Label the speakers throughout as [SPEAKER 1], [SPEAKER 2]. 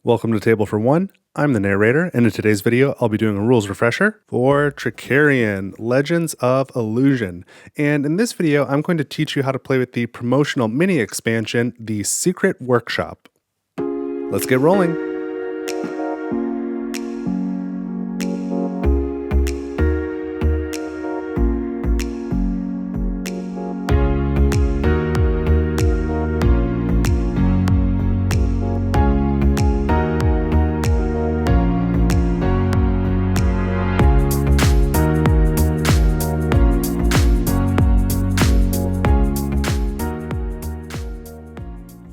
[SPEAKER 1] Welcome to Table for One. I'm the narrator, and in today's video, I'll be doing a rules refresher for Trickerion, Legends of Illusion. And in this video, I'm going to teach you how to play with the promotional mini expansion, the Secret Workshop. Let's get rolling.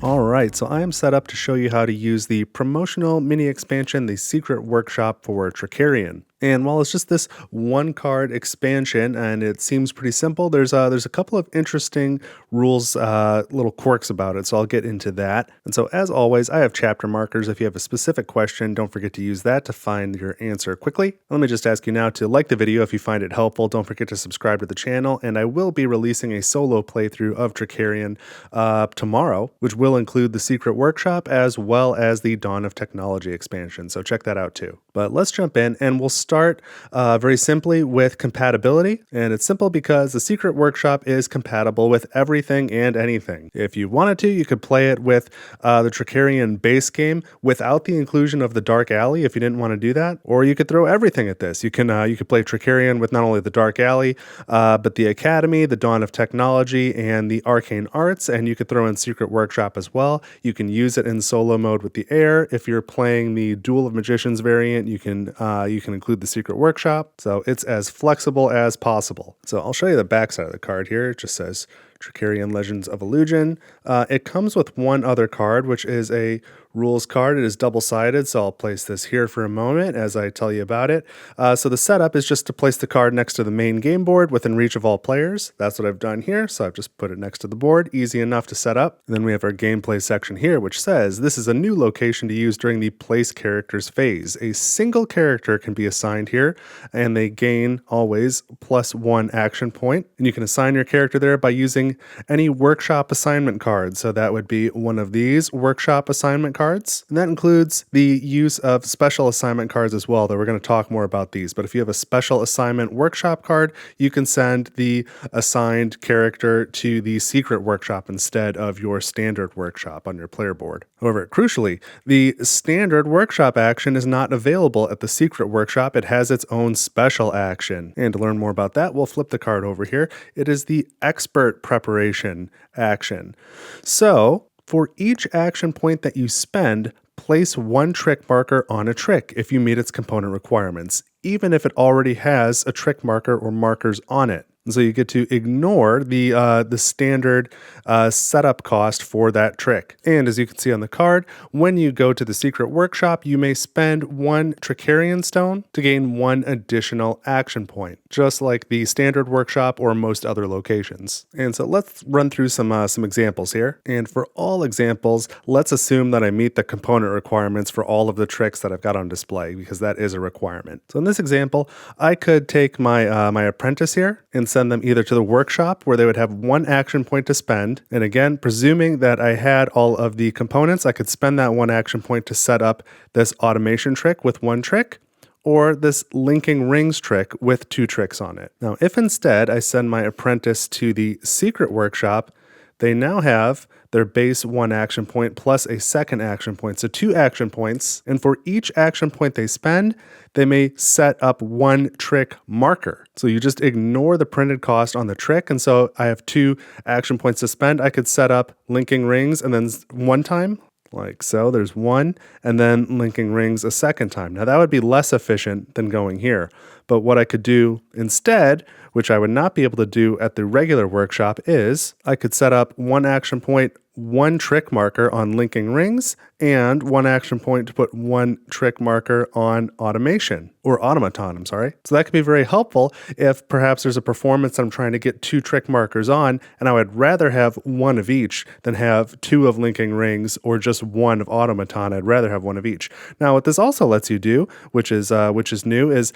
[SPEAKER 1] Alright, so I am set up to show you how to use the promotional mini expansion, the Secret Workshop for Trickerion. And while it's just this one card expansion and it seems pretty simple, there's a couple of interesting rules, little quirks about it, so I'll get into that. And so as always, I have chapter markers. If you have a specific question, don't forget to use that to find your answer quickly. Let me just ask you now to like the video if you find it helpful. Don't forget to subscribe to the channel, and I will be releasing a solo playthrough of Trickerion tomorrow, which will include the Secret Workshop as well as the Dawn of Technology expansion, so check that out too. But let's jump in, and we'll start very simply with compatibility. And it's simple because the Secret Workshop is compatible with everything and anything. If you wanted to, you could play it with the Trickerion base game without the inclusion of the Dark Alley if you didn't want to do that. Or you could throw everything at this. You could play Trickerion with not only the Dark Alley, but the Academy, the Dawn of Technology, and the Arcane Arts. And you could throw in Secret Workshop as well. You can use it in solo mode with the Air. If you're playing the Duel of Magicians variant, you can include the Secret Workshop, so it's as flexible as possible. So I'll show you the back side of the card here. It just says Trickerion Legends of Illusion. It comes with one other card, which is a rules card. It is double-sided, so I'll place this here for a moment as I tell you about it. So the setup is just to place the card next to the main game board within reach of all players. That's what I've done here, so I've just put it next to the board. Easy enough to set up. And then we have our gameplay section here, which says this is a new location to use during the place characters phase. A single character can be assigned here, and they gain always +1 action point. And you can assign your character there by using any workshop assignment card. So that would be one of these workshop assignment cards. And that includes the use of special assignment cards as well, though we're going to talk more about these. But if you have a special assignment workshop card, you can send the assigned character to the Secret Workshop instead of your standard workshop on your player board. However, crucially, the standard workshop action is not available at the Secret Workshop. It has its own special action. And to learn more about that, we'll flip the card over here. It is the Expert Preparation action. So for each action point that you spend, place one trick marker on a trick if you meet its component requirements, even if it already has a trick marker or markers on it. And so you get to ignore the standard setup cost for that trick. And as you can see on the card, when you go to the Secret Workshop, you may spend one Trickerion stone to gain one additional action point, just like the standard workshop or most other locations. And so let's run through some examples here. And for all examples, let's assume that I meet the component requirements for all of the tricks that I've got on display, because that is a requirement. So in this example, I could take my my apprentice here and send them either to the workshop where they would have one action point to spend. And again, presuming that I had all of the components, I could spend that one action point to set up this automation trick with one trick, or this linking rings trick with two tricks on it. Now, if instead I send my apprentice to the Secret Workshop, they now have their base one action point plus a second action point, so 2 action points. And for each action point they spend, they may set up one trick marker. So you just ignore the printed cost on the trick. And so I have 2 action points to spend. I could set up linking rings and then one time, like so. There's one, and then linking rings a second time. Now that would be less efficient than going here. But what I could do instead, which I would not be able to do at the regular workshop, is I could set up one action point, one trick marker on linking rings, and one action point to put one trick marker on automation, or automaton, I'm sorry. So that could be very helpful if perhaps there's a performance I'm trying to get 2 trick markers on, and I would rather have one of each than have 2 of linking rings or just one of automaton. I'd rather have one of each. Now, what this also lets you do, which is new, is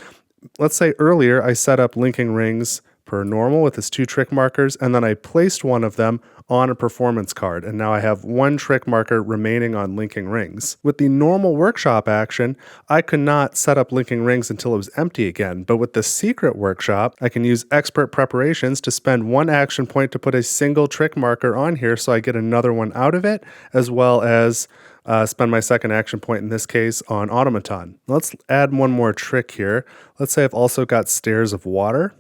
[SPEAKER 1] let's say earlier I set up linking rings per normal with his 2 trick markers, and then I placed one of them on a performance card, and now I have 1 trick marker remaining on linking rings. With the normal workshop action, I could not set up linking rings until it was empty again, but with the secret workshop, I can use expert preparations to spend 1 action point to put a single trick marker on here so I get another one out of it, as well as spend my second action point, in this case, on automaton. Let's add one more trick here. Let's say I've also got stairs of water.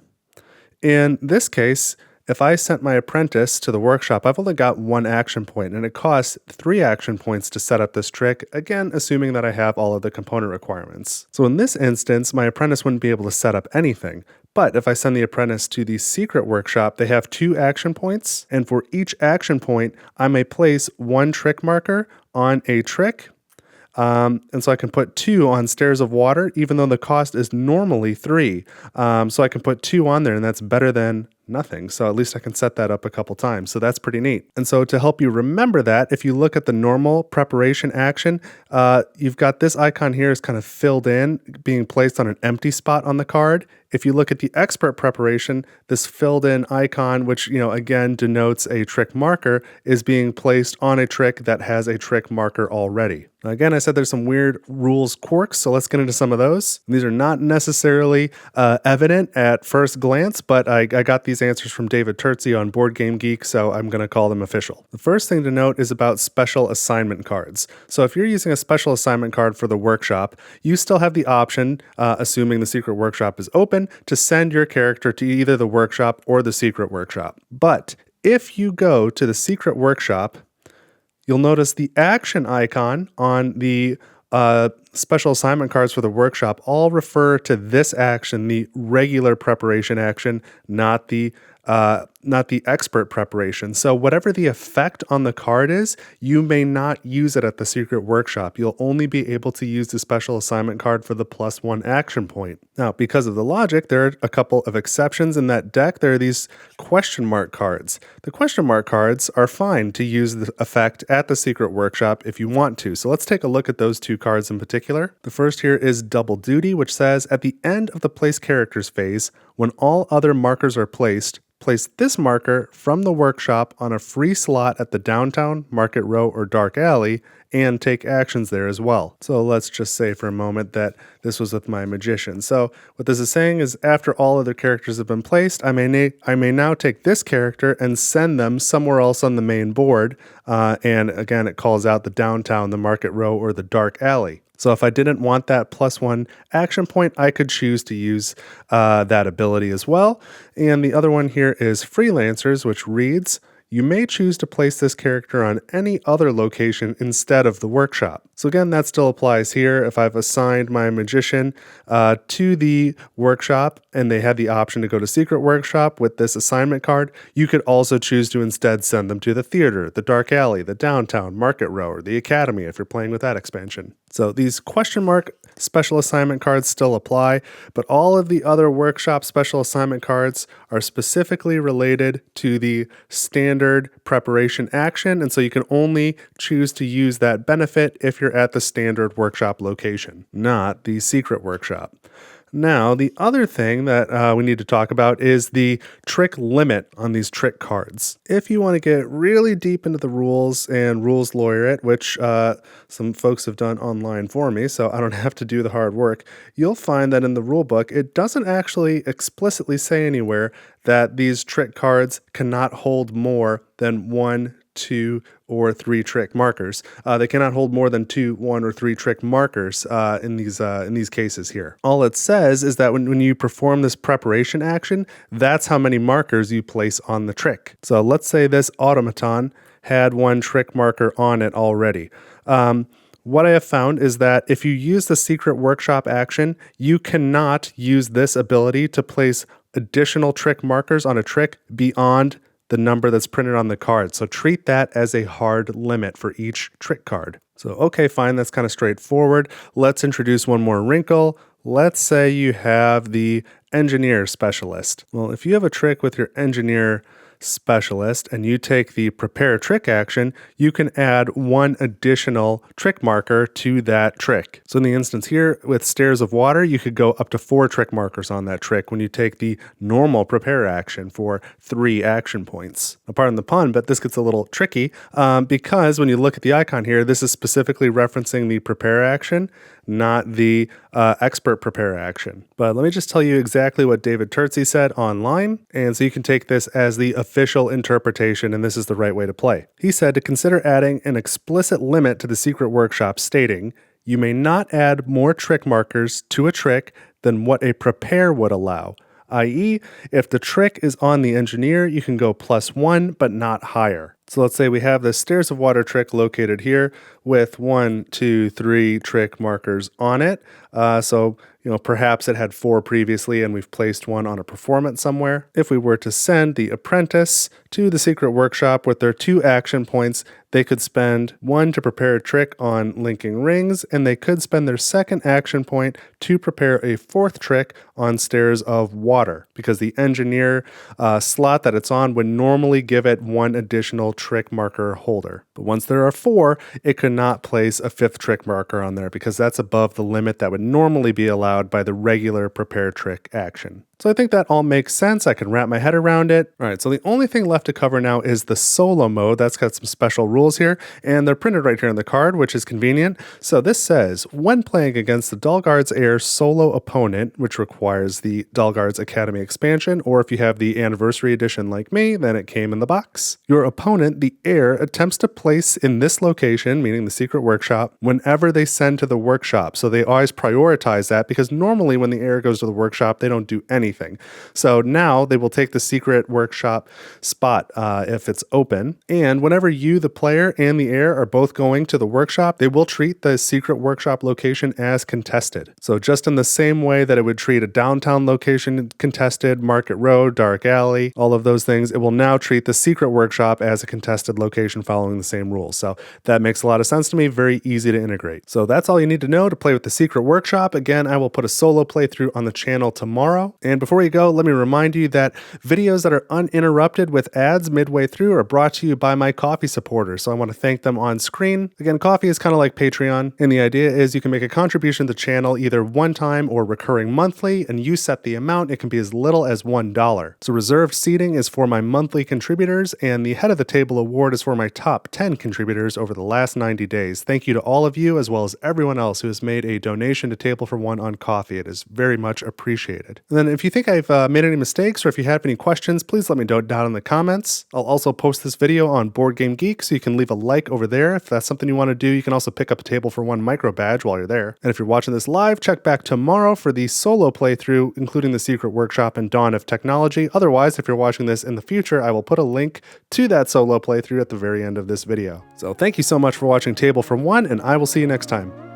[SPEAKER 1] In this case, if I sent my apprentice to the workshop, I've only got 1 action point, and it costs 3 action points to set up this trick, again, assuming that I have all of the component requirements. So in this instance, my apprentice wouldn't be able to set up anything. But if I send the apprentice to the secret workshop, they have 2 action points, and for each action point, I may place 1 trick marker on a trick. And so I can put 2 on stairs of water, even though the cost is normally 3. So I can put 2 on there, and that's better than nothing. So at least I can set that up a couple times. So that's pretty neat. And so to help you remember that, if you look at the normal preparation action, you've got this icon here is kind of filled in, being placed on an empty spot on the card. If you look at the expert preparation, this filled in icon, which, again denotes a trick marker, is being placed on a trick that has a trick marker already. Now, again, I said there's some weird rules quirks, so let's get into some of those. These are not necessarily evident at first glance, but I got these answers from David Terzi on Board Game Geek, so I'm going to call them official. The first thing to note is about special assignment cards. So if you're using a special assignment card for the workshop, you still have the option, assuming the secret workshop is open, to send your character to either the workshop or the secret workshop. But if you go to the secret workshop, you'll notice the action icon on the special assignment cards for the workshop all refer to this action, the regular preparation action, not the expert preparation. So whatever the effect on the card is, you may not use it at the secret workshop. You'll only be able to use the special assignment card for the +1 action point. Now, because of the logic, there are a couple of exceptions in that deck. There are these question mark cards. The question mark cards are fine to use the effect at the secret workshop if you want to. So let's take a look at those 2 cards in particular. The first here is Double Duty, which says, at the end of the place characters phase, when all other markers are placed, place this marker from the workshop on a free slot at the downtown, market row, or dark alley, and take actions there as well. So let's just say for a moment that this was with my magician. So what this is saying is after all other characters have been placed, I may now take this character and send them somewhere else on the main board. And again, it calls out the downtown, the market row, or the dark alley. So if I didn't want that +1 action point, I could choose to use that ability as well. And the other one here is Freelancers, which reads, you may choose to place this character on any other location instead of the workshop. So again, that still applies here. If I've assigned my magician to the workshop and they had the option to go to secret workshop with this assignment card, you could also choose to instead send them to the theater, the dark alley, the downtown, market row, or the academy if you're playing with that expansion. So these question mark special assignment cards still apply, but all of the other workshop special assignment cards are specifically related to the standard preparation action, and so you can only choose to use that benefit if you're at the standard workshop location, not the secret workshop. Now, the other thing that we need to talk about is the trick limit on these trick cards. If you want to get really deep into the rules and rules lawyer it, which some folks have done online for me, so I don't have to do the hard work, you'll find that in the rule book, it doesn't actually explicitly say anywhere that these trick cards cannot hold more than 1, 2, or 3 trick markers. They cannot hold more than 2, 1, or 3 trick markers in these cases here. All it says is that when you perform this preparation action, that's how many markers you place on the trick. So let's say this automaton had 1 trick marker on it already. What I have found is that if you use the secret workshop action, you cannot use this ability to place additional trick markers on a trick beyond the number that's printed on the card. So treat that as a hard limit for each trick card. So, okay, fine, that's kind of straightforward. Let's introduce one more wrinkle. Let's say you have the engineer specialist. Well, if you have a trick with your engineer specialist and you take the prepare trick action, you can add one additional trick marker to that trick. So in the instance here with Stairs of Water, you could go up to 4 trick markers on that trick when you take the normal prepare action for 3 action points. Now, pardon the pun, but this gets a little tricky because when you look at the icon here, this is specifically referencing the prepare action, not the expert prepare action. But let me just tell you exactly what David Turtsey said online, and so you can take this as the official interpretation, and this is the right way to play. He said to consider adding an explicit limit to the secret workshop stating, you may not add more trick markers to a trick than what a prepare would allow, i.e., if the trick is on the engineer, you can go +1, but not higher. So let's say we have the Stairs of Water trick located here with 1, 2, 3 trick markers on it. So perhaps it had 4 previously and we've placed one on a performance somewhere. If we were to send the apprentice to the secret workshop with their 2 action points, they could spend 1 to prepare a trick on linking rings, and they could spend their 2nd action point to prepare a 4th trick on Stairs of Water, because the engineer slot that it's on would normally give it 1 additional trick marker holder. But once there are 4, it could not place a 5th trick marker on there because that's above the limit that would normally be allowed by the regular prepare trick action. So I think that all makes sense. I can wrap my head around it. All right, so the only thing left to cover now is the solo mode. That's got some special rules here, and they're printed right here on the card, which is convenient. So this says, when playing against the Dalgard's Heir solo opponent, which requires the Dalgard's Academy expansion, or if you have the Anniversary Edition like me, then it came in the box. Your opponent, the heir, attempts to place in this location, meaning the secret workshop, whenever they send to the workshop. So they always prioritize that because normally when the heir goes to the workshop, they don't do anything. So now they will take the secret workshop spot if it's open. And whenever you, the player, and the heir are both going to the workshop, they will treat the secret workshop location as contested. So just in the same way that it would treat a downtown location contested, Market Road, Dark Alley, all of those things, it will now treat the secret workshop as a contested location following the same rules. So that makes a lot of sense to me. Very easy to integrate. So that's all you need to know to play with the secret workshop. Again, I will put a solo playthrough on the channel tomorrow. And before you go, let me remind you that videos that are uninterrupted with ads midway through are brought to you by my Ko-fi supporters. So I want to thank them on screen. Again, Ko-fi is kind of like Patreon, and the idea is you can make a contribution to the channel either one time or recurring monthly, and you set the amount. It can be as little as $1. So reserved seating is for my monthly contributors, and the Head of the Table award is for my top 10 contributors over the last 90 days. Thank you to all of you, as well as everyone else who has made a donation to Table for One on Ko-fi. It is very much appreciated. And then if you think I've made any mistakes or if you have any questions, please let me know down in the comments. I'll also post this video on Board Game Geek, so you can leave a like over there. If that's something you want to do, you can also pick up a Table for One micro badge while you're there. And if you're watching this live, check back tomorrow for the solo playthrough, including the Secret Workshop and Dawn of Technology. Otherwise, if you're watching this in the future, I will put a link to that solo playthrough at the very end of this video. So thank you so much for watching Table for One, and I will see you next time.